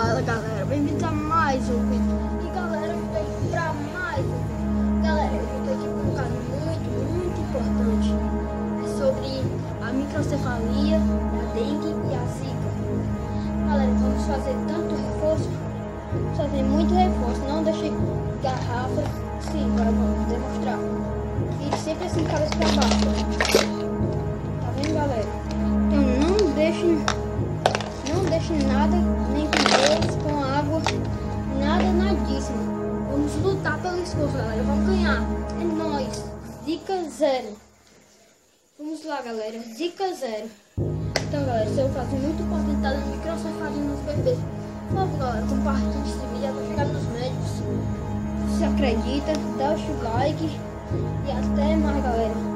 Fala galera, bem-vindos a mais um vídeo. E galera, eu tô aqui pra mais um vídeo. Galera, eu tô aqui com um caso muito importante. É sobre a microcefalia, a dengue e a zika. Galera, vamos fazer tanto reforço, vamos fazer muito reforço. Não deixe garrafa, sim, agora vamos demonstrar. E sempre assim, cabeça pra baixo. Tá vendo galera? Então não deixe nada, nem com doce, com água, nada, nadíssimo. Vamos lutar pelo esforço, galera. Vamos ganhar. É nóis. Zika zero. Vamos lá, galera. Zika zero. Então, galera, esse é um caso muito importante. Tá dando microcefalia nos bebês. Por favor, galera, compartilhe esse vídeo para chegar nos médicos. Se acredita, dá o like. E até mais, galera.